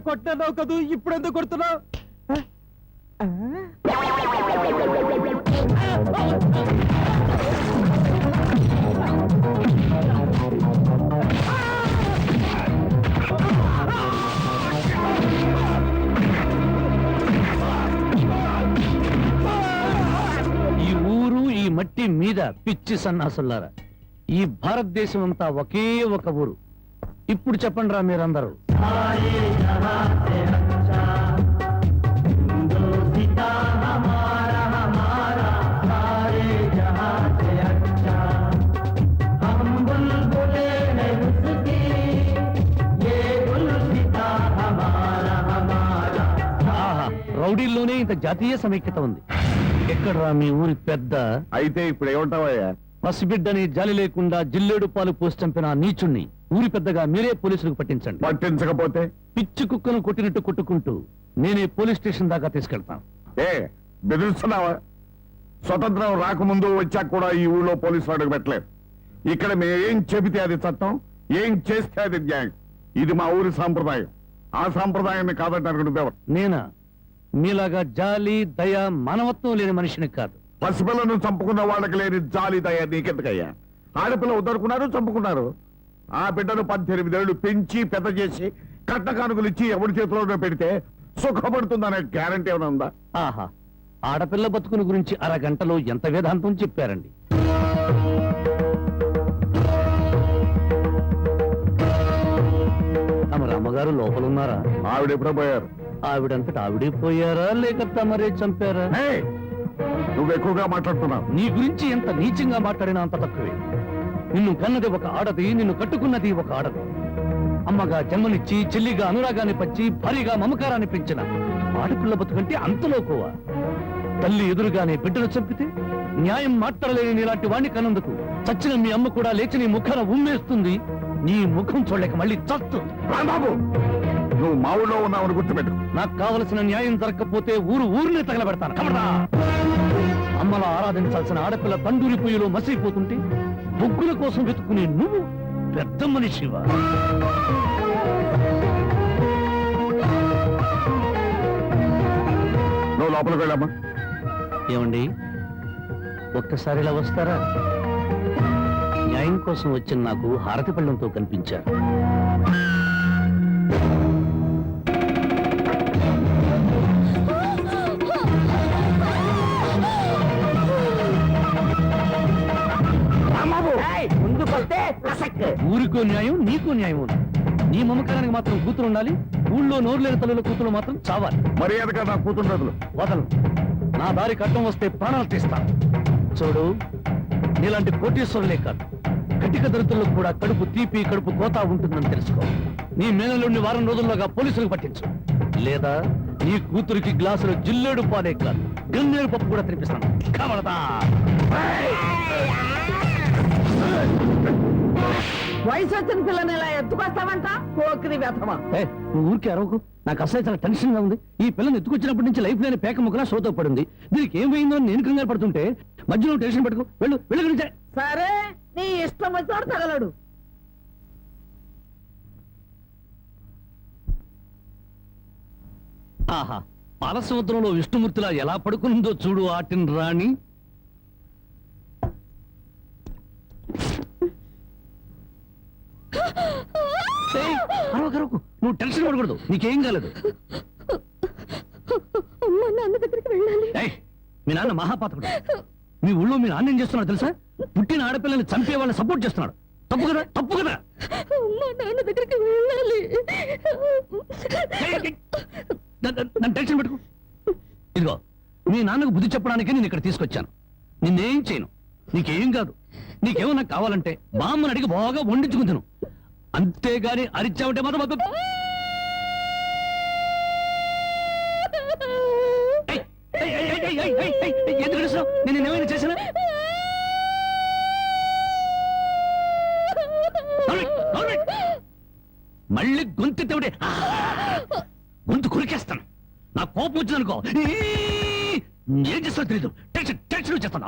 కొట్టావు కదూ, ఇప్పుడు ఎందుకు కొడుతున్నావు? ఈ ఊరు, ఈ మట్టి మీద పిచ్చి సన్నాసులారా, ఈ భారతదేశం అంతా ఒకే ఒక ఊరు. ఇప్పుడు చెప్పండి రా మీరందరూ. రౌడీల్లోనే ఇంత జాతీయ సమైక్యత ఉంది. ఎక్కడ్రా మీ ఊరి పెద్ద? అయితే ఇప్పుడు ఏమంటావయ్యా? పసిబిడ్డని జాలి లేకుండా జిల్లేడు పాలు పోసి చంపిన నీచుణ్ణి ఊరి పెద్దగా మీరే పోలీసులకు పట్టించండి. పట్టించకపోతే పిచ్చి కుక్కను కొట్టినట్టు కొట్టుకుంటూ నేనే పోలీస్ స్టేషన్ దాకా తీసుకెళ్తాను. ఏ బెదిరిస్తున్నావా? స్వతంత్రం రాకముందు వచ్చాక కూడా ఈ ఊళ్ళో పోలీసులు అడుగు పెట్టలేదు. ఇక్కడ మేమేం చెబితే అది చట్టం, ఏం చేస్తే అది న్యాయం. ఇది మా ఊరి సాంప్రదాయం. ఆ సాంప్రదాయాన్ని కాదంటే నువ్వెవరు? నేనా? మీలాగా జాలి దయ మానవత్వం లేని మనిషిని కాదు. పసిపిల్లను చంపుకున్న వాళ్ళకి లేని జాలి దయ నీకెందుకయ్యా? ఆడపిల్ల ఉద్దరుకున్నారు, చంపుకున్నారు. ఆ బిడ్డను 18 ఏళ్లు పెంచి పెద్ద చేసి కట్ట కానుకలు ఇచ్చి ఎవరి చేతిలోనే పెడితే సుఖపడుతుందనే గ్యారంటీ ఏమైనా ఉందా? ఆహా, ఆడపిల్ల బతుకుని గురించి అరగంటలో ఎంత వేదాంతం చెప్పారండి. తమ రామగారు లోపలున్నారా? ఆవిడ ఎప్పుడో పోయారు. ఆవిడంతటా ఆవిడే పోయారా లేక తమరే చంపారా? నువ్వు ఎక్కువగా మాట్లాడుతున్నావు. నీ గురించి ఎంత నీచంగా మాట్లాడినా అంత తక్కువే. నిన్ను కన్నది ఒక ఆడది, నిన్ను కట్టుకున్నది ఒక ఆడది. అమ్మగా జన్మనిచ్చి, చెల్లిగా అనురాగాన్ని పంచి, భారీగా మమకారాన్ని పెంచిన ఆడపిల్ల బతుకంటే అంతలోకోవా? తల్లి ఎదురుగానే బిడ్డను చంపితే న్యాయం మాట్లాడలేని నీలాంటి వాణ్ణి కన్నందుకు చచ్చిన మీ అమ్మ కూడా లేచి నీ ముఖాన ఉమ్మేస్తుంది. నీ ముఖం చూడలేక మళ్ళీ చస్తుంది. రాంబాబు, నువ్వు మా ఊళ్ళో ఉన్నావని గుర్తుపెట్టు. నాకు కావలసిన న్యాయం జరగకపోతే ఊరిని తగలబెడతాను. కమడా! అమ్మలా ఆరాధించాల్సిన ఆడపిల్ల తండూరి పొయ్యిలో మసిపోతుంటే బొగ్గుల కోసం వెతుక్కునే నువ్వు పెద్ద మనిషివా? నువ్వు లోపలికి వెళ్ళమ్మా. ఏమండి, ఒక్కసారి ఇలా వస్తారా? న్యాయం కోసం వచ్చిన నాకు హారతి పళ్ళంతో కనిపించారు. ఊరికో న్యాయం, నీకు న్యాయం ఉంది. నీ మమకారానికి మాత్రం కూతురు ఉండాలి, ఊళ్ళో నోరు లేని తల్లుల కూతురు మాత్రం చావాలి. మర్యాదగా నా కూతురు వదలు. నా దారి కట్టం వస్తే ప్రాణాలు తీస్తాను. చూడు, నీలాంటి కోటీశ్వరులే కాదు, కటిక దరిద్రులకు కూడా కడుపు తీపి, కడుపు కోత ఉంటుందని తెలుసుకో. నీ మేనలుండి వారం రోజుల్లోగా పోలీసులకు పట్టించు, లేదా నీ కూతురికి గ్లాసులో జిల్లేడు పాలే కాదు, గన్నేరు పప్పు కూడా తినిపిస్తాను. కమలదా! వయసు వచ్చిన పిల్లని ఇలా ఎత్తుకొస్తావంట? పోకిరి వ్యథమా. నువ్వు ఊరికి అరవకు. నాకు అసలు చాలా టెన్షన్ గా ఉంది. ఈ పిల్లని ఎత్తుకొచ్చినప్పటి నుంచి లైఫ్ లేని పేక ముక్కలా షోతో పడింది. దీనికి ఏం పోయిందో నేను కంగారు పడుతుంటే మధ్యలో టెన్షన్ పెట్టుకో. వెళ్ళు. సరే, నీ ఇష్టం వచ్చాడు తగలడు. ఆహా, పాలసముద్రంలో విష్ణుమూర్తిలా ఎలా పడుకుందో చూడు ఆటిన్ రాణి. నువ్వు టెన్షన్ పడకూడదు, నీకేం కాలేదు. మీ నాన్న మహాపాతకుడు. మీ ఊళ్ళో మీ నాన్న ఏం చేస్తున్నాడు తెలుసా? పుట్టిన ఆడపిల్లని చంపే వాళ్ళని సపోర్ట్ చేస్తున్నాడు. తప్పు కదా? తప్పు కదా? నాన్న దగ్గరికి వెళ్ళాలి. నన్ను టెన్షన్ పెట్టుకో. ఇదిగో, మీ నాన్నకు బుద్ధి చెప్పడానికి నేను ఇక్కడ తీసుకొచ్చాను. నిన్నేం చేయను, నీకేం కాదు. నీకేమన్నా కావాలంటే మా అమ్మని అడిగి బాగా వండించుకుంటాను. అంతేగాని అరిచావుంటే మాత్రం ఎందుకు నేను ఏమైనా చేశానా? మళ్ళీ గొంతెత్తే గొంతు కురికేస్తాను. నా కోపం వచ్చిందనుకో ఏం చేస్తానో తెలీదు. టెన్షన్ టెన్షన్ వచ్చేస్తాను.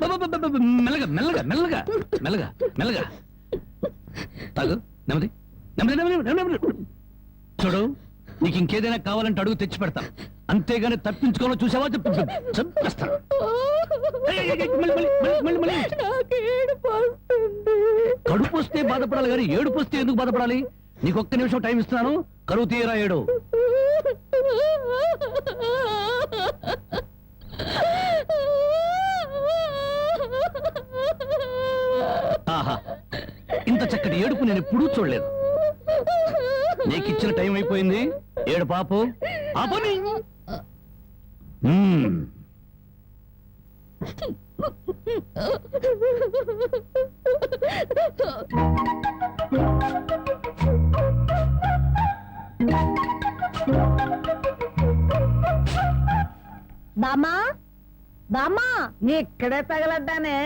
మెల్లగా మెల్లగా మెల్లగా మెల్లగా మెల్లగా తాగు. నెమ్మది నెమ్మది నెమ్మది నెమ్మది. చూడు, నీకు ఇంకేదైనా కావాలంటే అడుగు తెచ్చి పెడతా, అంతేగాని తప్పించుకోవాలో చూసావా చంపేస్తాను. కడుపు వస్తే బాధపడాలి కానీ ఏడుపు వస్తే ఎందుకు బాధపడాలి? నీకు ఒక్క నిమిషం టైం ఇస్తున్నాను, కరువు తీయరా ఏడు. ఆహా, ఇంత చక్కటి ఏడుపు నేను ఎప్పుడూ చూడలేదు. నీకు ఇచ్చిన టైం అయిపోయింది, ఏడు పాపు ఆపని. బామ్మా బామ్మా, ఇక్కడే తగలడ్డానే.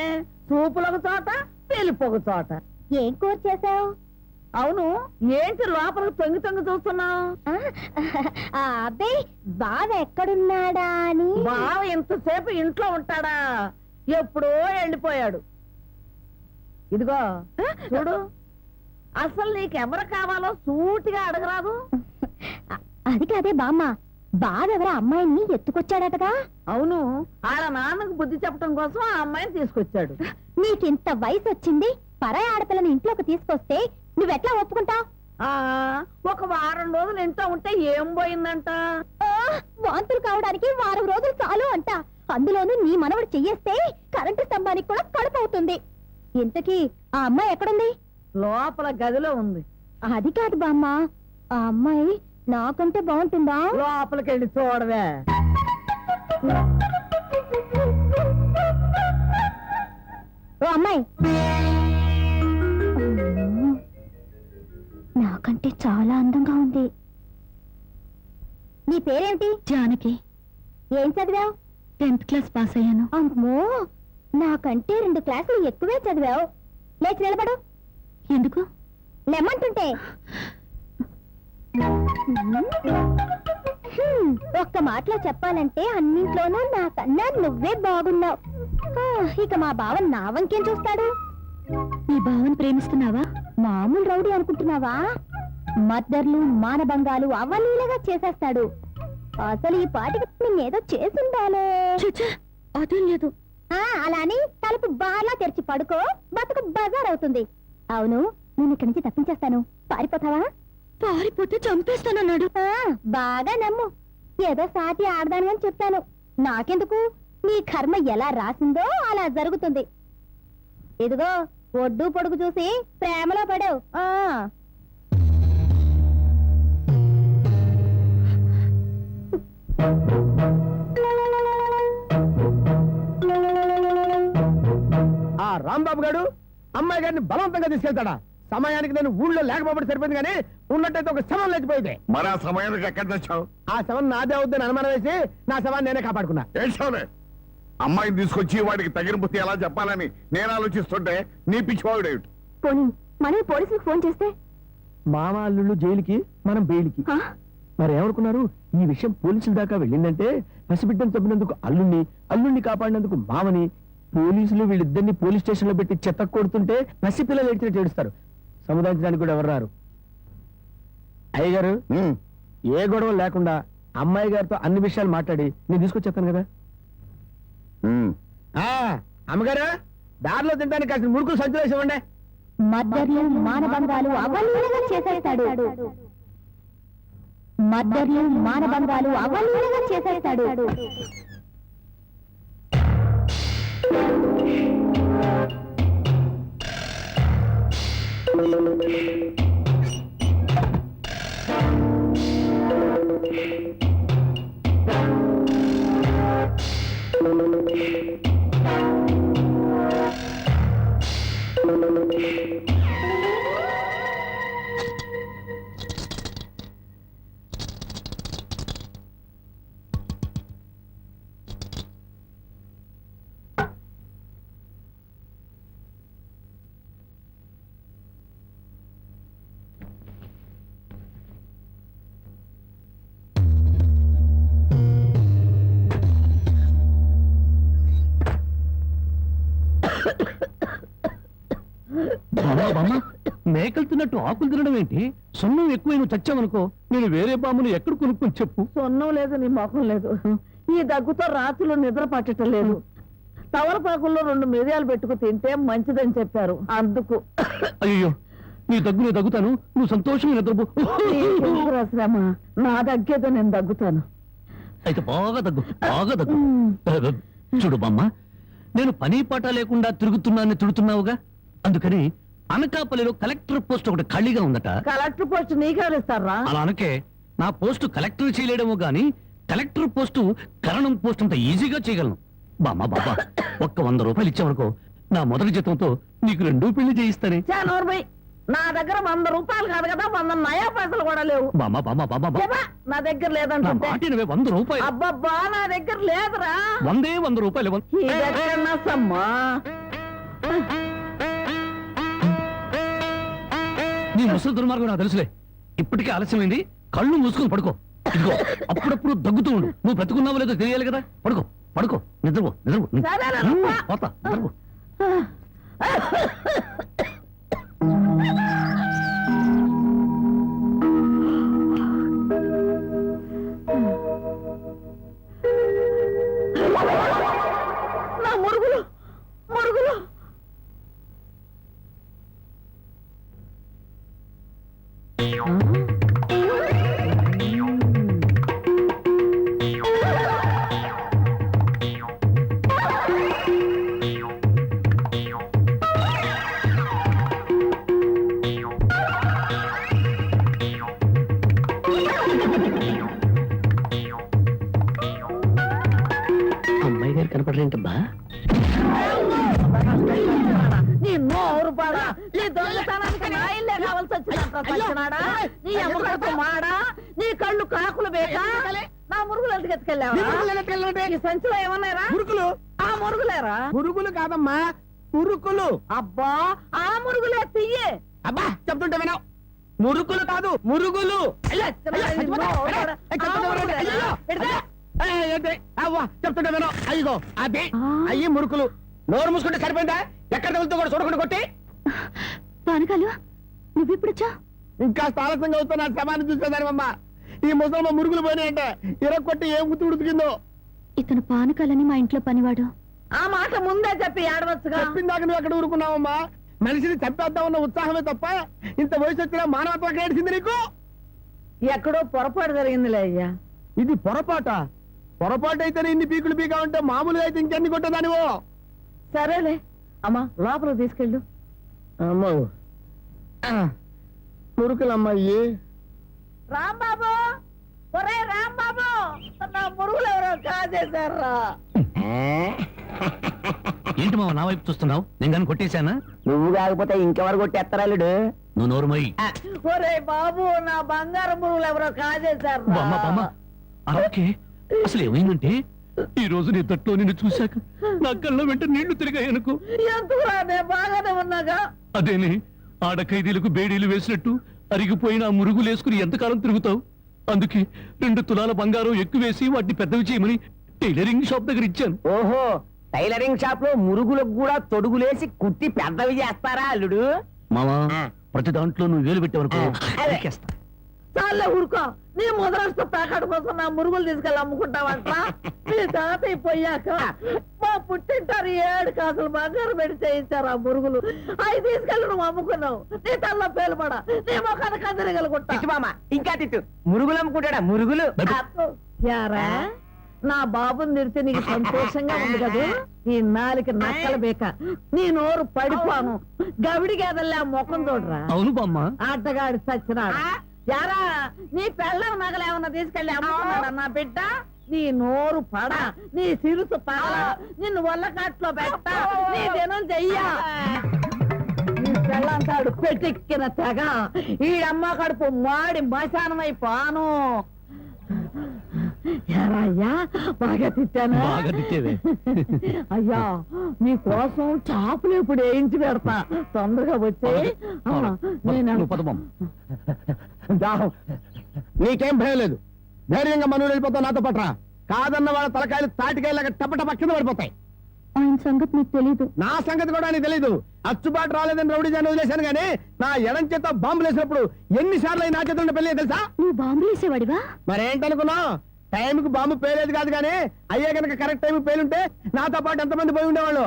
చూపులకు చోట పెళ్ళిపోక చోట. ఏం కూర చేసావు? అవును, ఏంటి లోపలికి తొంగి తొంగి చూస్తున్నావు? అబ్బాయి బావ ఎక్కడున్నాడా అని. బావ ఇంతసేపు ఇంట్లో ఉంటాడా? ఎప్పుడో వెళ్ళిపోయాడు. ఇదిగో చూడు, అసలు నీకెవరు కావాలో సూటిగా అడగరాదు. అది కాదే బామ్మ, బావెవరో అమ్మాయిని ఎత్తుకొచ్చాడటగా. అవును, ఆడ నాన్నకు బుద్ధి చెప్పడం కోసం ఆ అమ్మాయిని తీసుకొచ్చాడు. నీకింత వయసు వచ్చింది, పరాయి ఆడపిల్లని ఇంట్లోకి తీసుకొస్తే నువ్వెట్లా ఒప్పుకుంటావు? ఒక వారం రోజులు ఇంట్లో ఉంటే ఏం పోయిందంట? వాంతులు కావడానికి వారం రోజులు చాలు అంట. అందులోనూ నీ మనవడు చెయ్యేస్తే కరెంటు స్తంభానికి కూడా కడుపు అవుతుంది. ఇంతకీ ఆ అమ్మాయి ఎక్కడుంది? లోపల గదిలో ఉంది. అది కాదు బామ్మ, ఆ అమ్మాయి నాకంటే బాగుంటుందా? లోపలికి వెళ్ళి చూడవే. ఓ అమ్మాయి, నాకంటే చాలా అందంగా ఉంది. నీ పేరేమిటి? జానకి. ఏం చదివావు? 10th క్లాస్ పాస్ అయ్యాను. అమ్మో, నాకంటే 2 క్లాసులు ఎక్కువే చదివావు. లేచి నిలబడు. ఎందుకు? లెమ్మంటుంటే. ఒక్క మాటలో చెప్పాలంటే అన్నింట్లోనూ నాకన్నా నువ్వే బాగున్నావు. ఇక మా బావ నా వంకేం చూస్తాడు? నీ బావని ప్రేమిస్తున్నావా? మామూలు రౌడీ అనుకుంటున్నావా? మద్దర్లు మానభంగాలు అవలీలగా చేసేస్తాడు. అసలు ఈ పాటికి నేనేదో చేసిందాలే. అదేం లేదు. అలాని తలుపు బాగా తెరిచి పడుకో, బతుకు బజార్ అవుతుంది. అవును, నేను ఇక్కడి నుంచి తప్పించేస్తాను. పారిపోతావా? పారిపోతే చంపేస్తానన్నాడు. బాగా నమ్ము. ఏదో సాటి ఆడదాను అని చెప్తాను. నాకెందుకు? నీ కర్మ ఎలా రాసిందో అలా జరుగుతుంది. ఇదిగో, ఒడ్డు పొడుగు చూసి ప్రేమలో పడావు. ఆ రాంబాబు గారు అమ్మాయి గారిని బలవంతంగా తీసుకెళ్తాడా? సమయానికి నేను ఊళ్ళో లేకపోతే సరిపోయింది, కానీ ఉన్నట్టయితే ఒక శవం లేచిపోయింది. మరి ఆ సమయానికి ఎక్కడ తెచ్చావు? ఆ శవం నాదే అవుద్దని అనుమానం వేసి నా శవాన్ని నేనే కాపాడుకున్నా. ఏడ్చావులే. అమ్మాయిని తీసుకొచ్చి వాడికి తగిన బుద్ధి ఎలా చెప్పాలని నేను ఆలోచిస్తుంటే నీ పిచ్చివాడేమిటి? పోనీ మనమే పోలీసులకు ఫోన్ చేస్తే? మామ అల్లుళ్ళు జైలుకి, మనం బెయిల్కి. మరి ఏమనుకున్నారు? ఈ విషయం పోలీసుల దాకా వెళ్ళిందంటే పసిబిడ్డను తప్పినందుకు అల్లుణ్ణి కాపాడినందుకు మామని, పోలీసులు వీళ్ళిద్దరిని పోలీస్ స్టేషన్ లో పెట్టి చెత్త కొడుతుంటే పసిపిల్లలు ఏడ్చినట్టు ఏడుస్తారు. సముదాయించడానికి కూడా ఎవరు రారు. అయ్యగారు, ఏ గొడవ లేకుండా అమ్మాయి గారితో అన్ని విషయాలు మాట్లాడి నేను తీసుకొచ్చేస్తాను కదా. అమ్మగారు, దారిలో తింటానికి కాసిన ముడుకులు సంచులు వేసి ఇవ్వండి. మద్దర్లు మానభంగాలు అవలీలగా చేసేస్తాడు. మద్దర్లు మానభంగాలు అవలీలగా చేసేస్తాడు. బామ్మ మేకలు తిన్నట్టు ఆకులు తినడం ఏంటి? సున్నం ఎక్కువ నువ్వు చచ్చావనుకో, నేను వేరే బామ్మను ఎక్కడ కొనుక్కొని చెప్పు. సొన్నం లేదు నీ ముఖం లేదు. ఈ దగ్గుతో రాత్రులు నిద్ర పట్టడం లేదు. తవలపాకుల్లో 2 మిరియాలు పెట్టుకు తింటే మంచిదని చెప్పారు, అందుకు. అయ్యో, నీ దగ్గు నేను దగ్గుతాను, నువ్వు సంతోషంగా నిద్రపో. నీకెందుకురా శ్రమ? నా దగ్గేదో నేను దగ్గుతాను. అయితే బాగా దగ్గు. చూడు బామ్మ, నేను పని పాట లేకుండా తిరుగుతున్నానని తిడుతున్నావుగా, అందుకని అనకాపల్లిలో కలెక్టర్ పోస్ట్ ఒకటి ఖాళీగా ఉందట. కలెక్టర్ పోస్ట్ నీకెవరిస్తారా? అలా అనకే, నా పోస్టు కలెక్టర్ చేయలేడేమో గాని కలెక్టర్ పోస్టు కరణం పోస్ట్ అంత ఈజీగా చేయగలను. బామ్మ బాబా, ఒక్క 100 రూపాయలు ఇచ్చావనుకో, నా మొదటి జీతంతో నీకు 2 పెళ్లి చేయిస్తానే. చానోర్బై, నా దగ్గర 100 రూపాయలు కాదు కదా, 100 నయా పైసలు కూడా లేవు. బామ్మ చెప్పా, నా దగ్గర నా లేదంటే. మాట వినవే, 100 రూపాయలు. అబ్బబ్బా, నా దగ్గర లేదురా. 100 రూపాయలు. ఇదెక్కడన్నా సమ్మా? నీ ముసలి దుర్మార్గం నాకు తెలుసులే. ఇప్పటికే ఆలస్యమైంది, కళ్ళు మూసుకొని పడుకో. ఇదిగో, అప్పుడప్పుడు దగ్గుతూ ఉండు. నువ్వు బ్రతుకున్నావో లేదో తెలియాలి కదా. పడుకో, నిద్రపో. సరేలే, పోతా, నిద్రపో. నా మురుగులు. అమ్మాయి గారు కనపడరేంటబ్బా? నీ నోరు పాడా, నీ దొంగతనానికి నా ఇల్లే కావాల్సి వచ్చినాడా? నీ అమ్మకడుపు మాడా, నీ కళ్ళు కాకులు బేకా, నా మురుగులు ఎందుకు ఎత్తుకెళ్ళావా? ఈ సంచిలో ఏమన్నారా? మురుకులు. ఆ మురుగులేరా? మురుగులు కాదమ్మా, మురుకులు. అబ్బా, ఆ మురుగులే తీయే. అబ్బా, చెప్తుంటే వినవు. మురుకులు కాదు, మురుగులు. చెప్తుంటే వినవు. అయ్యో, అదే అయ్యి మురుకులు. నోరు మూసుకుంటే సరిపోయిందా? ఎక్కడ తగులుతూ కూడా చూడకుండా కొట్టి. పానకాలు, నువ్వెప్పుడొచ్చా? ఇంకా ఆలస్యంగా వస్తున్నా, శవాన్ని చూసేదానివమ్మా. ఈ ముసలమ్మ మురుగులు పోయినాయంటే కొట్టి ఏం గుర్తు ఉడికిందో. ఇతను పానకాలని మా ఇంట్లో పనివాడు. ఆ మాట ముందే చెప్పి ఆడవచ్చుగా. చెప్పిందాక నువ్వు ఎక్కడ ఊరుకున్నావమ్మా? మనిషిని చంపేద్దామన్న ఉత్సాహమే తప్ప ఇంత వయసు వచ్చినా మానవత్వం ఏడిసింది నీకు? ఎక్కడో పొరపాటు జరిగిందిలే అయ్యా. ఇది పొరపాటు అయితేనే ఇన్ని పీకులు పీకా ఉంటే మామూలుగా అయితే ఇంకెన్ని కొట్టేదానివో. సరేలే అమ్మా, లోపల తీసుకెళ్ళు. అమ్మో, మురుకులమ్మాయి. రాంబాబు, ఒరే రాంబాబు, నా మురుగులు ఎవరో కాజేశారా? ఏంటి మావ నా వైపు చూస్తున్నావు? నేను కానీ కొట్టేశానా? నువ్వు కాకపోతే ఇంకెవరు కొట్టేస్తారాలుడు? నువ్వు నోరుమోయి. ఒరే బాబు, నా బంగారు మురుగులు ఎవరో కాజేశారా? బామ్మ అలాగే. అసలు ఏమైందంటే, ఈ రోజు నీ తట్లో నిన్ను చూశాక నా కళ్ళ వెంట నీళ్లు తిరిగాయనుకో. ఎందుకురా, నేను బాగానే ఉన్నాగా. అదేనే, ఆడ ఖైదీలకు బేడీలు వేసినట్టు అరిగిపోయిన ఆ మురుగులు వేసుకుని ఎంతకాలం తిరుగుతావు? అందుకే 2 తులాల బంగారం ఎక్కువేసి వాటిని పెద్దవి చేయమని టైలరింగ్ షాప్ దగ్గర ఇచ్చాను. ఓహో, టైలరింగ్ షాప్ లో మురుగులకు కూడా తొడుగులేసి కుట్టి పెద్దవి చేస్తారా అల్లుడు? మావా, ప్రతి దాంట్లో నువ్వు వేలు పెట్టేవరకు నరికేస్తా. చాలే ఊరుకో. నీ ముద్రస్తు ప్యాకెట్ కోసం నా మురుగులు తీసుకెళ్ళి అమ్ముకుంటావంట. నీ తాతయ్య పోయాక మా పుట్టింటారు 7 కాసులు బంగారు పెట్టి చేయించారు ఆ మురుగులు. అవి తీసుకెళ్ళి నువ్వు అమ్ముకున్నావు. నీ తల్ల పేలుపడ, నీ మొఖానికి అందరిగలుగుంటా. ఇంకా తిట్టు. మురుగులు అమ్ముకుంటాడా? మురుగులు. యారా, నా బాబుని తిడితే నీకు సంతోషంగా ఉంది కదా? ఈ 4 నక్కల బేక, నీ నోరు పడిపోను. గవిడి గేదల్లా ముఖం చూడరా. అవును బామ్మ. ఆటగాడి సచ్చినాడు. యారా, నీ పెళ్ళం నగలేమన్నా తీసుకెళ్ళి అమ్ముకున్నాడా నా బిడ్డ? నీ నోరు పడ, నీ సిరుసు పగల, నిన్ను వల్లకాట్లో పెట్ట, నీ దినం చెయ్యా. నీ పెళ్ళంతాడు పెట్టెక్కిన తెగ, ఈ అమ్మ కడుపు మాడి మశానమైపోను. అయ్యా, బాగా తిట్టానా? బాగా తిట్టేవే. అయ్యా, నీ కోసం చాపులు ఇప్పుడు వేయించి పెడతా. తొందరగా వచ్చే. నువ్వు పద బామ్మ. నీకేం భయం లేదు. ధైర్యంగా మనూరు వెళ్ళిపోతావు నాతో పట్రా. కాదన్న వాళ్ళ తలకాయలు తాటికాయలాగా టపట కింద పడిపోతాయి. ఆయన సంగతి నీకు తెలీదు. నా సంగతి కూడా నీకు తెలీదు. అచ్చుబాటు రాలేదని రౌడీ జాన్ని వదిలేశాను గానీ నా ఎడం చేత బాంబులు వేసినప్పుడు ఎన్నిసార్లు నా చేత ఉన్న పెళ్లి తెలుసా? నువ్వు బాంబులు వేసేవాడివా? మరేంటనుకున్నావు? టైంకి బాంబు పేలేదు కాదు కానీ అయ్యే కనుక కరెక్ట్ టైం పేలుంటే నాతో పాటు ఎంతమంది పోయి ఉండేవాళ్ళు.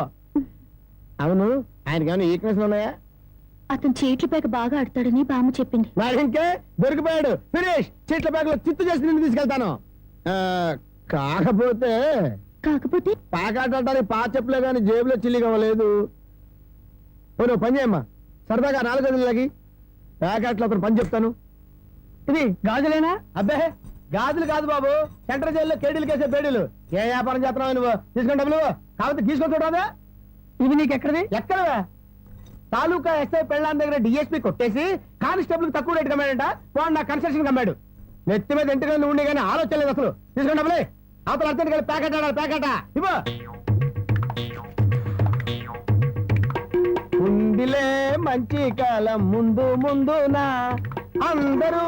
అవును, ఆయనకి ఏమైనా ఈక్నెస్ ఉన్నాయా? అతను చీట్ల పేక బాగా ఆడతాడని బామ్మ చెప్పింది. మరి ఇంకే దొరికిపోయాడు. ఫినిష్. చీట్ల బ్యాగులో చిత్తు చేసి నిన్ను తీసుకెళ్తాను. కాకపోతే కాకపోతే పాకాడటానికి పా చెప్పులే గాని జేబులో చిల్లి కావలేదు. నువ్వు పని చేయమ్మా, సరదాగా 4 గదులకి ప్యాకెట్లో అతను పని చెప్తాను. ఇది గాజులేనా? అబ్బే గాజులు కాదు బాబు, సెంటర్ జైల్లో కేడీలు కేసే బేడీలు. ఏ వ్యాపారం చేస్తున్నావు నువ్వు? తీసుకుని డబ్బులు కాబట్టి తీసుకొని చూడదా? ఇవి నీకు ఎక్కడది? ఎక్కడవా? తాలూకా ఎస్ఐ పెళ్ళాన్ దగ్గర డిఎస్పీ కొట్టేసి కానిస్టేబుల్ తక్కువ రేటు కమ్మాడంట. వాడు నా కన్స్ట్రక్షన్ కమ్మాడు. నెత్తి మీద ఇంటికి ఉండే కానీ ఆలోచన లేదు అసలు. తీసుకుని డబ్బులే. అవతల అర్జెంట్ కలిపి ప్యాకెట్ ఆడాలి. ప్యాకెట్ ఇవ్వ. ఉందిలే మంచి కాలం ముందు ముందునా అందరూ.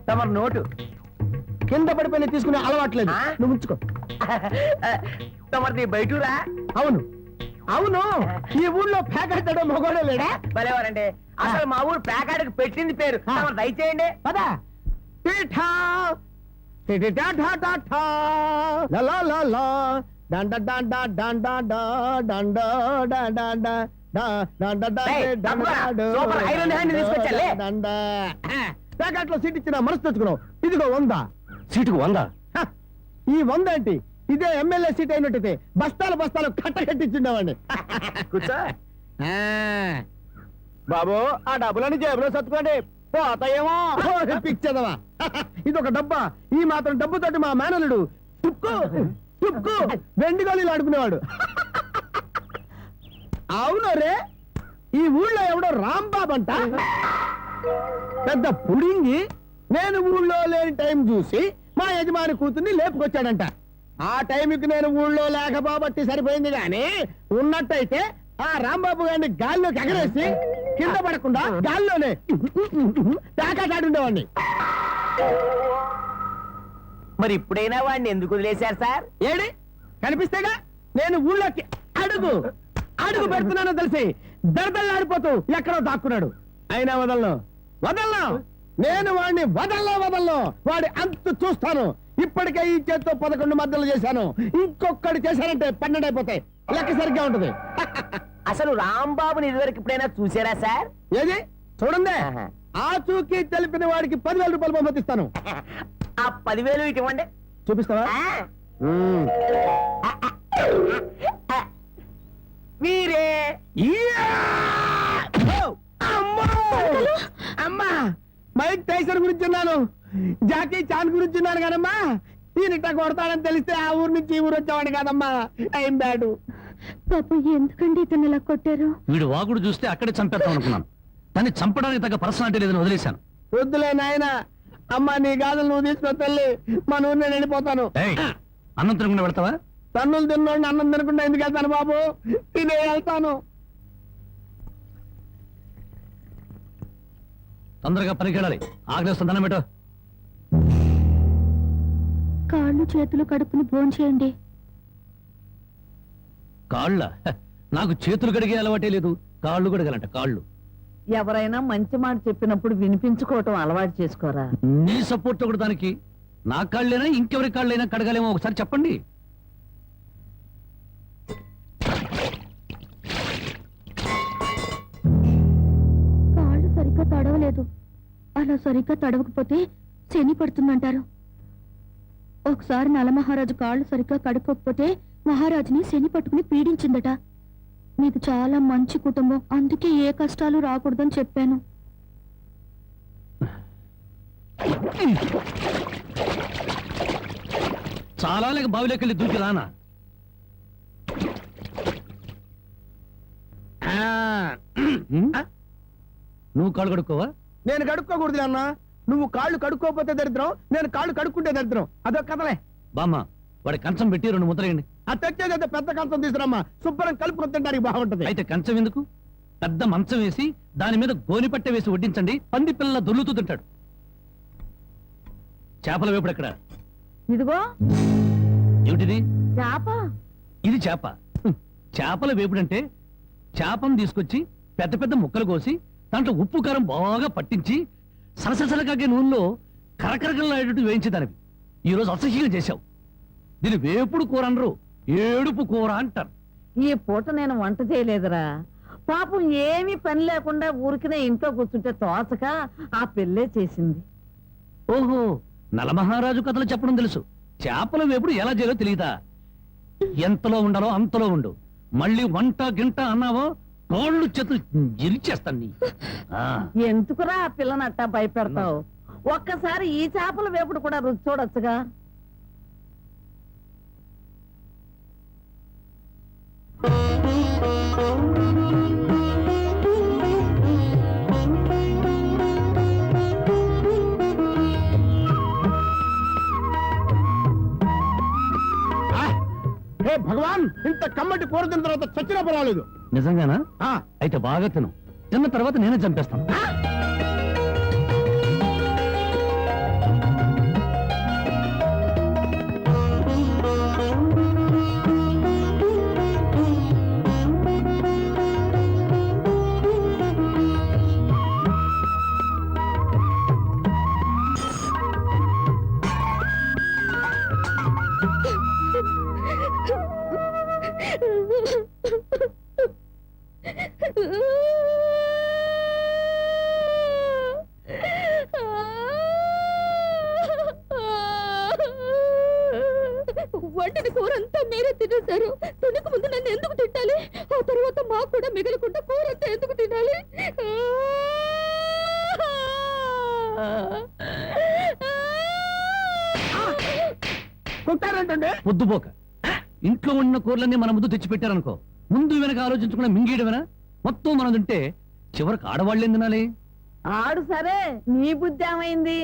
తమరు నోటు కింద పడిపోయిన తీసుకునే అలవాట్లేదు. నువ్వు ఉంచుకో. తమరిది బయటూరా? అవును అవును, ఈ ఊళ్ళో ప్యాకెట్ మొగోడే లేడా? భలేవారండి. అసలు మా ఊరు ప్యాకాడకు పెట్టింది పేరు. తమరు దయచేయండి. పదా పీఠా టిటిటా ఠా ఠా ఠా లా లా లా లా డండ డండ డండ డండ డండ డండ ఏయ్, డబ్బురా. సూపర్ ఐరన్ హ్యాండ్ తీసుకొచ్చాలే. డండ ప్యాకెట్ లో సీట్ ఇచ్చిన మనసు తెచ్చుకున్నావు. ఇదిగో 100. సీటుకు 100. హ, ఈ 100 ఏంటి? ఇదే ఎమ్మెల్యే సీట్ అయినట్టయితే బస్తాలు బస్తాలు కట్టకట్టించుండేవాడిని. కూర్చో. బాబు ఆ డబ్బులని జేబులో సత్తుకోండి, పోతాయేమో. పిచ్చదవా, ఇదొక డబ్బా. ఈ మాత్రం డబ్బుతోటి మా మేనలుడు తుక్కు తుక్కు వెండి గోళీలు ఆడుకునేవాడు. అవును రే, ఈ ఊళ్ళో ఎవడో రాంబాబు అంట పెద్ద పుడింగి. నేను ఊళ్ళో లేని టైం చూసి మా యజమాని కూతుర్ని లేపుకొచ్చాడంట. ఆ టైంకి నేను ఊళ్ళో లేకపోబట్టి సరిపోయింది గాని ఉన్నట్టయితే ఆ రాంబాబు గారిని గాల్లోకి ఎగరేసి కింద పడకుండా గాల్లోనే తాకాటాడుండేవాడిని. మరి ఇప్పుడైనా వాడిని ఎందుకు వదిలేశారు సార్? ఏడి కనిపిస్తేగా నేను ఊళ్ళోకి అడుగు అడుగు పెడుతున్నానో తెలిసి దడదల్లాడిపోతూ ఎక్కడో దాక్కున్నాడు. అయినా వదలను వదలను, నేను వాడిని వదల్లో వాడి అంతు చూస్తాను. ఇప్పటికే ఈ చేత్తో 11 మద్దలు చేశాను. ఇంకొకటి చేశానంటే 12 అయిపోతాయి. లెక్క సరిగ్గా ఉంటది. అసలు రాంబాబుని ఇదివరకు ఇప్పుడైనా చూసారా సార్? ఏది చూడండి, ఆహా. ఆ చూకి తెలిపిన వాడికి 10,000 రూపాయలు పంపిస్తాను. ఆ 10,000 ఇటు ఇవ్వండి. చూపిస్తావా? ఆ, మ్మ్. మీరే. ఇయ్యా! ఓ! అమ్మో! అమ్మా, మైక్ టైసన్ గురించి ఉన్నాను, జాకీ చాన్ గురించి ఉన్నాను కాదమ్మా. ఈయనిట్ట కొడతాడని తెలిస్తే ఆ ఊరు నుంచి ఈ ఊరు వచ్చేవాడు కాదమ్మా. Time bad. పాపం ఎందుకండి ఇతను ఇలా కొట్టారు? వీడు వాగుడు చూస్తే అక్కడే చంపేద్దాం అనుకున్నాను. దాన్ని చంపడానికి తగ్గ పర్సనాలిటీ లేదని వదిలేశాను. వద్దులే నాయన. అమ్మా నీ గాజులు నువ్వు తీసుకున్న తల్లి, మా ఊరు నేను వెళ్ళిపోతాను. ఏయ్, అన్నం తినకుండా పెడతావా? తన్నులు తిన్నోడిని అన్నం తినకుండా ఎందుకు వెళ్తాను బాబు? తినే వెళ్తాను. తొందరగా పనికి వెళ్ళాలి. ఆగ్రహం దండం పెట్టు. కాళ్ళు చేతులు కడుక్కుని భోంచేయండి. కాళ్ళ నాకు చేతులు కడిగే అలవాటే లేదు. కాళ్ళు కడగాలంట. కాళ్ళు. ఎవరైనా మంచి మాట చెప్పినప్పుడు వినిపించుకోవటం అలవాటు చేసుకోరా. నీ సపోర్ట్ ఒకటి దానికి. నా కాళ్ళైనా ఇంకెవరి కాళ్ళైనా కడగాలేమో ఒకసారి చెప్పండి. కాళ్ళు సరిగ్గా తడవలేదు. అలా సరిగ్గా తడవకపోతే శని పడుతుందంటారు. ఒకసారి నలమహారాజు కాళ్ళు సరిగ్గా కడుక్కోకపోతే మహారాజుని శని పట్టుకుని పీడించిందట. మీది చాలా మంచి కుటుంబం, అందుకే ఏ కష్టాలు రాకూడదని చెప్పాను. చాలా లేక బావిలోకెళ్ళి దూకి రానా? నువ్వు కాళ్ళు కడుక్కోవా? నేను కడుక్కోకూడదు అన్న. నువ్వు కాళ్ళు కడుక్కోకపోతే దరిద్రం, నేను కాళ్ళు కడుక్కుంటే దరిద్రం. అదొక కథలే. బామ్మ, వాడి కంచం పెట్టి 2 ముద్రయండి. అది తెచ్చేదైతే పెద్ద కంచం తీసుకురమ్మా, శుభ్రం కలుపుకొని తినడానికి బాగుంటది. అయితే కంచం ఎందుకు? పెద్ద మంచం వేసి దాని మీద గోనిపట్టె వేసి వడ్డించండి. పంది పిల్లల దొర్లుతూ తింటాడు. చేపల వేపుడు ఎక్కడ? ఇదిగో ఏమిటిది? చేప. ఇది చేప. చేపల వేపుడంటే చేపను తీసుకొచ్చి పెద్ద పెద్ద ముక్కలు కోసి దాంట్లో ఉప్పు కారం బాగా పట్టించి సలసలకాగే నూనెలో కరకరకలాడేటట్టు వేయించేదానివి. ఈ రోజు అసహ్యంగా చేశావు. దీని వేపుడు కూర అనరు, ఏడుపు కూర అంటారు. ఈ పూట నేను వంట చేయలేదురా. పాపం ఏమీ పని లేకుండా ఊరికినే ఇంట్లో కూర్చుంటే తోసక ఆ పెళ్ళే చేసింది. ఓహో, నలమహారాజు కథలు చెప్పడం తెలుసు, చేపల వేపుడు ఎలా చేయాలో తెలియదా? ఎంతలో ఉండాలో అంతలో ఉండు. మళ్ళీ వంట గింట అన్నావో కోళ్ళు చేతులు ఇరిచేస్తాను నీ. ఆ, ఎందుకురా ఆ పిల్లనట్టా భయపెడతావు? ఒక్కసారి ఈ చేపల వేపుడు కూడా రుచి చూడొచ్చుగా. హే భగవాన్, ఇంత కమ్మటి కూర తిన్న తర్వాత చచ్చినా పర్వాలేదు. నిజంగానా? ఆ, అయితే బాగా తిను. తిన్న తర్వాత నేనే చంపేస్తాను. వండిన కూర అంతా మీరే తినేశారు. తినక ముందు నన్ను ఎందుకు తిట్టాలి? ఆ తర్వాత మాకు కూడా మిగలకుండా కూర అంతా ఎందుకు తినాలి? కొట్టారంటే పొద్దుపోక ఇంట్లో ఉన్న కూరలన్నీ మన ముందు తెచ్చిపెట్టారనుకో, ముందు వెనక ఆలోచించకుండా మింగేయడమేనా? మొత్తం మనం తింటే చివరికి ఆడవాళ్ళు ఏం తినాలి? ఆడు సరే, నీ బుద్ధి ఏమైంది?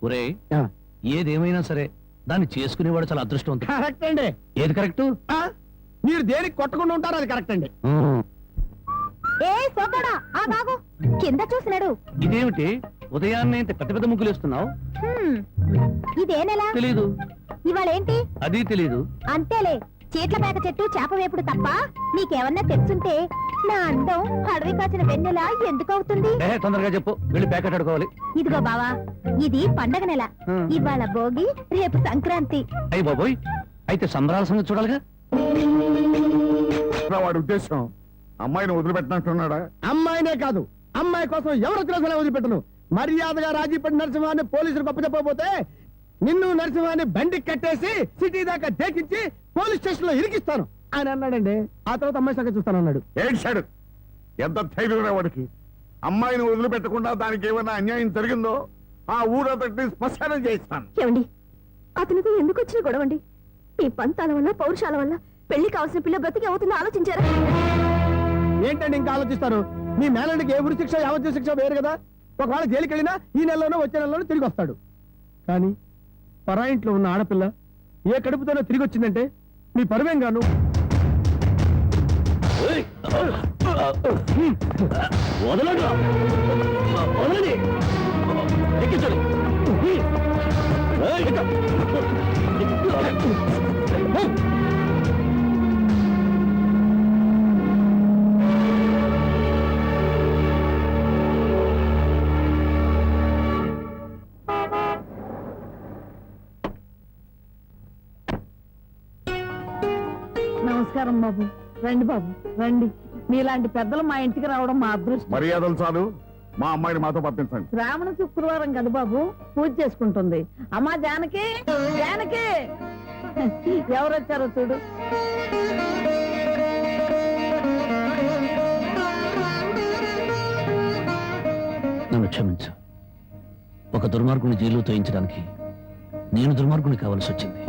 ఒరే, ఏదేమైనా సరే దాన్ని చేసుకునేవాడు చాలా అదృష్టవంతుడు. కరెక్ట్ అండి. ఏది కరెక్ట్? ఆ, మీరు దేనికి కొట్టకుండా ఉంటారు, అది కరెక్ట్ అండి. ఏ సోదరా, ఆ బాగు కింద చూసినాడు. ఇదేమిటి ఉదయాన్నే ఇంత పెద్ద పెద్ద ముగ్గులు వేస్తున్నావు? ఇదే నెల? తెలీదు. ఇవాళేంటి? అది తెలీదు. అంతేలే, చీట్ల పేక చెట్టు చేప వేపుడు తప్ప నీకేమన్నా తెలుసుంటే నా అందం అడవి కాచిన వెన్నెల ఎందుకు అవుతుంది? తొందరగా చెప్పు, వెళ్ళి ప్యాకెట్ అడుకోవాలి. ఇదిగో బావా, ఇది పండగ నెల. ఇవాళ భోగి, రేపు సంక్రాంతి. అయ్యి బాబోయ్, అయితే సంబరాల సంగతి చూడాలిగా. వాడి ఉద్దేశం అమ్మాయిని వదిలిపెట్టినట్టున్నాడా? అమ్మాయినే కాదు, అమ్మాయి కోసం ఎవరు వచ్చినా సరే వదిలిపెట్టను. మర్యాదగా రాజీపడి నరసింహాన్ని పోలీసులకు అప్పచెప్పకపోతే నిన్ను నరసింహాన్ని బండికి కట్టేసి సిటీ దాకా దేకించి పోలీస్ స్టేషన్ లో ఇరికిస్తాను అని అన్నాడండి. ఆ తర్వాత అమ్మాయి సంగతి చూస్తానన్నాడు. ఏడ్చాడు. ఎంత ధైర్యం వాడికి! అమ్మాయిని వదిలిపెట్టకుండా దానికి ఏమైనా అన్యాయం జరిగిందో ఆ ఊరంతటిని శ్మశానం చేస్తాను. ఏమండి, అతనితో ఎందుకు వచ్చిన గొడవండి? ఈ పంతాల వల్ల, పౌరుషాల వల్ల పెళ్లి కావాల్సిన పిల్ల బ్రతికి అవుతుందో ఆలోచించారా? ఏంటండి ఇంకా ఆలోచిస్తారు? మీ మేనడికి ఏ ఉరి శిక్ష, యావజ్జీవ శిక్ష వేరు కదా. ఒకవేళ జైలుకి వెళ్ళినా ఈ నెలలోనో వచ్చే నెలలోనో తిరిగి వస్తాడు. కానీ పరాయింట్లో ఉన్న ఆడపిల్ల ఏ కడుపుతోనో తిరిగి వచ్చిందంటే మీ పరువేం గాను. వదలండి, వదలండి, ఎక్కించండి. నమస్కారం బాబు. రండి బాబు, రండి. మీలాంటి పెద్దలు మా ఇంటికి రావడం మా అదృష్టం. మర్యాదలు చాలు, మా అమ్మాయిని మాతో పంపించండి. శ్రావణ శుక్రవారం కదా బాబు, పూజ చేసుకుంటుంది. అమ్మా జానకి, జానకి, ఎవరొచ్చారో చూడు. నన్ను క్షమించు. ఒక దుర్మార్గుని జైలు తోయించడానికి నేను దుర్మార్గుని కావాల్సి వచ్చింది.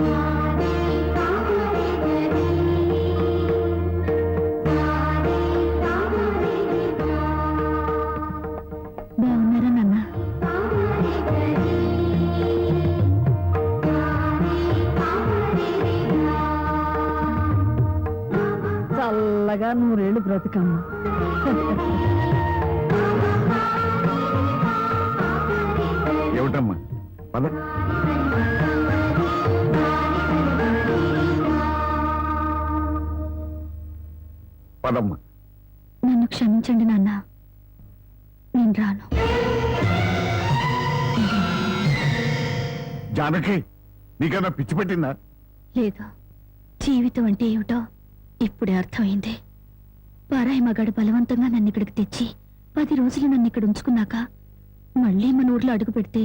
బాగున్నారా నాన్న? చల్లగా నూరేళ్లు బ్రతికమ్మా. ఏమిటమ్మా పద. పదమ్మా. నన్ను క్షమించండి నాన్న, నేను రాను. జానకి నీకన్నా పిచ్చి పెట్టిందా? లేదు, జీవితం అంటే ఏమిటో ఇప్పుడే అర్థమైంది. పారాయి మగాడు బలవంతంగా నన్ను ఇక్కడికి తెచ్చి 10 రోజులు నన్ను ఇక్కడ ఉంచుకున్నాక మళ్ళీ మన ఊర్లో అడుగు పెడితే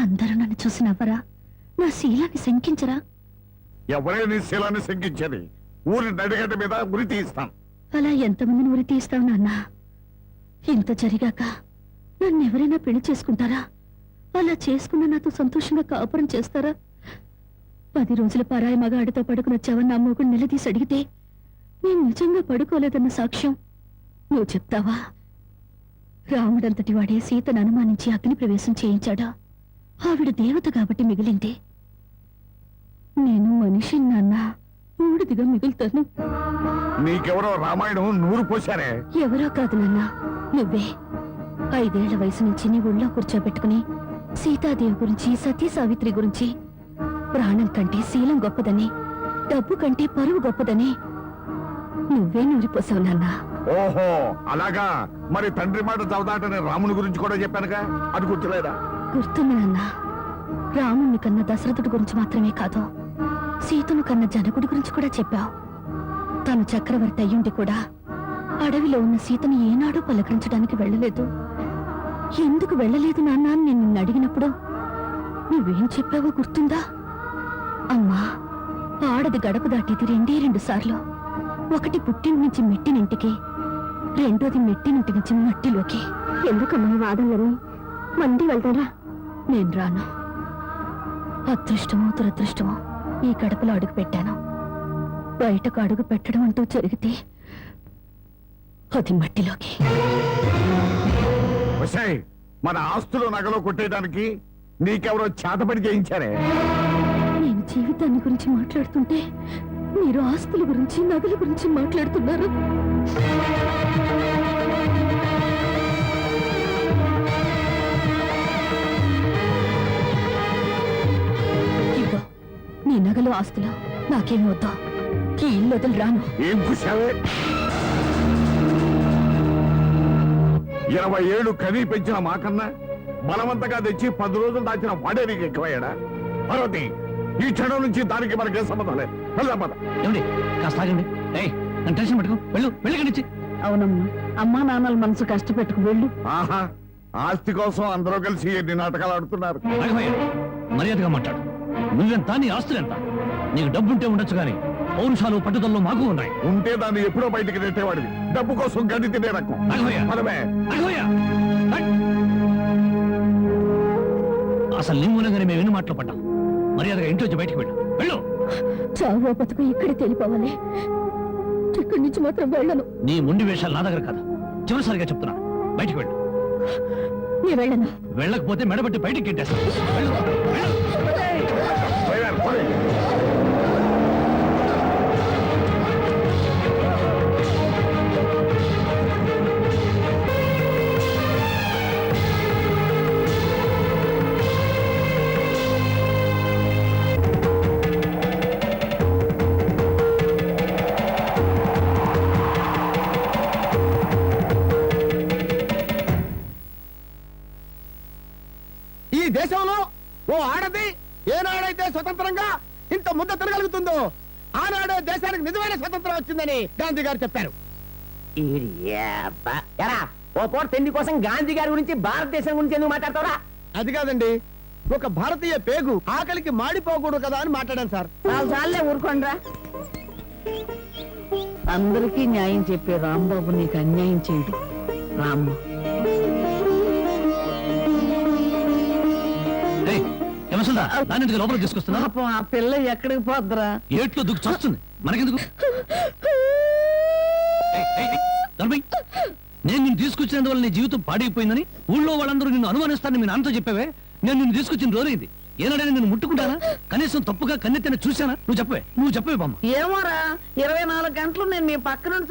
అందరూ నన్ను చూసి నవ్వరా? నా శీలాన్ని శంకించరా? ఎవరైనా నీ శీలాన్ని శంకించని ఊరి నడిగడ్డ మీద ఉరి తీస్తాను. అలా ఎంతమందిని ఉరి తీస్తావు నాన్న? ఇంత జరిగాక నన్ను ఎవరైనా పెళ్లి చేసుకుంటారా? అలా చేసుకున్న నాతో సంతోషంగా కాపురం చేస్తారా? 10 రోజుల పరాయి మగాడితో పడుకుని వచ్చావని నా మొగుడు నిలదీసి అడిగితే నేను నిజంగా పడుకోలేదన్న సాక్ష్యం నువ్వు చెప్తావా? రాముడంతటి వాడే సీతను అనుమానించి అగ్ని ప్రవేశం చేయించాడా? ఆవిడ దేవత కాబట్టి మిగిలింది. నేను మనిషి నాన్న, బూడిదిగా మిగులుతాను. నీకెవరో రామాయణం నూరు పోశారే. ఎవరో కాదు నాన్న, నువ్వే. 5 ఏళ్ల వయసు నుంచి నీ ఒళ్ళో కూర్చోబెట్టుకుని సీతాదేవి గురించి, సతీ సావిత్రి గురించి, ప్రాణం కంటే శీలం గొప్పదని, డబ్బు కంటే పరువు గొప్పదని నువ్వే నూరిపోసావు నాన్న. ఓహో అలాగా. మరి తండ్రి మాట చదువుతాటని రాముని గురించి కూడా చెప్పానుగా, అది గుర్తులేదా? గుర్తుంది నాన్న. రాముణ్ణి కన్న దశరథుడి గురించి మాత్రమే కాదు, సీతను కన్న జనకుడి గురించి కూడా చెప్పావు. తను చక్రవర్తి అయ్యుండి కూడా అడవిలో ఉన్న సీతను ఏనాడూ పలకరించడానికి వెళ్ళలేదు. ఎందుకు వెళ్ళలేదు నాన్న అని నేను నిన్ను అడిగినప్పుడు నువ్వేం చెప్పావో గుర్తుందా? అమ్మా, ఆడది గడప దాటేది 2 సార్లు. ఒకటి పుట్టింటి నుంచి మెట్టినింటికి, రెండోది మెట్టినింటి నుంచి మట్టిలోకి. ఎందుకమ్మా వాదనలని? మంది వెళ్తారా? నేను రాను. అదృష్టమో దురదృష్టమో ఈ గడపలో అడుగు పెట్టాను. బయటకు అడుగు పెట్టడం అంటూ జరిగితే అది మట్టిలోకి. ఒసేయ్, మన ఆస్తులు నగలో కొట్టేయడానికి నీకెవరో చేతపడి చేయించారే? నేను జీవితాన్ని గురించి మాట్లాడుతుంటే మీరు ఆస్తుల గురించి, నగల గురించి మాట్లాడుతున్నారు. ఇదిగో, నీ నగలు ఆస్తులు నాకేమి వద్దా? ఈ ఇల్లు వదిలి రాను. ఏం కూసావే? 20 ఏళ్ళు కనీ పెంచిన మాకన్నా బలవంతంగా తెచ్చి 10 రోజులు దాచిన వాడే నీకు ఎక్కువయ్యాడా? పార్వతి, ఈ క్షణం నుంచి దానికి మనకే సంబంధం లేదు. వెళ్దాం పద. ఏమండి కాస్త ఆగండి. ఏయ్, నన్ను టెన్షన్ పెట్టుకో. వెళ్ళి అవునమ్మా, అమ్మా నాన్నల మనసు కష్టపెట్టుకు వెళ్ళు. ఆహా, ఆస్తి కోసం అందరూ కలిసి ఎన్ని నాటకాలు ఆడుతున్నారు. రాఘవయ్య, మర్యాదగా మాట్లాడు. నువ్వెంత, నీ ఆస్తులెంత? నీకు డబ్బుంటే ఉండొచ్చు కానీ పౌరుషాలు, పట్టుదలలో మాకు ఉన్నాయి. ఉంటే దాన్ని ఎప్పుడో బయటికి నెట్టేవాడివి. డబ్బు కోసం గడ్డి తినే రకం. రాఘవయ్య, పదవే. రాఘవయ్య, రండి. అసలు నీ మూలంగానే మేము ఎన్ని మాటలు పడ్డాం. మర్యాదగా ఇంటి వచ్చి బయటికి వెళ్ళు. చావో బతుకు ఇక్కడే తెలిపోవాలి. ఇక్కడి నుంచి మాత్రం వెళ్ళను. నీ ముండి వేషాలు నా దగ్గర కాదు. చివరిసారిగా చెప్తున్నా, బయటికి వెళ్ళు. నేను వెళ్ళను. వెళ్ళకపోతే మెడబట్టి బయటికి కెట్టేస్తాను. పోయారు, పోయి. ఈ దేశంలో ఓ ఆడది ఏనాడైతే స్వతంత్రంగా ఇంత ముద్ద తిరగలుగుతుందో ఆనాడే దేశానికి నిజమైన స్వతంత్రం వచ్చిందని గాంధీ గారు చెప్పారు. ఎరా, ఓ పూట తిండి కోసం గాంధీ గారి గురించి, భారతదేశం గురించి ఎందుకు మాట్లాడతారా? అది కాదండి, ఒక భారతీయ పేగు ఆకలికి మాడిపోకూడదు కదా అని మాట్లాడాను సార్. చాలే ఊరుకోండ్రా. అందరికీ న్యాయం చెప్పే రాంబాబు నీకు అన్యాయం చేయడు. రామ్మ, దాన్ని లోపలికి తీసుకొస్తున్నా. పాపం ఆ పిల్ల ఎక్కడికి పోద్దురా? ఏట్లో దుక్కు చస్తుంది, మనకెందుకు? నేను నిన్ను తీసుకొచ్చినందువల్ల నీ జీవితం పాడైపోయిందని ఊళ్ళో వాళ్ళందరూ నిన్ను అనుమానిస్తానని మీ నాన్నతో చెప్పావే. నేను నిన్ను తీసుకొచ్చిన రోజైంది. ఏనాడైనా నేను ముట్టుకుంటానా? కనీసం తప్పుగా కన్నెత్తని చూశానా? నువ్వు చెప్పవే బామ్మ. ఏమోరా, 24 గంటలు నేను మీ పక్కన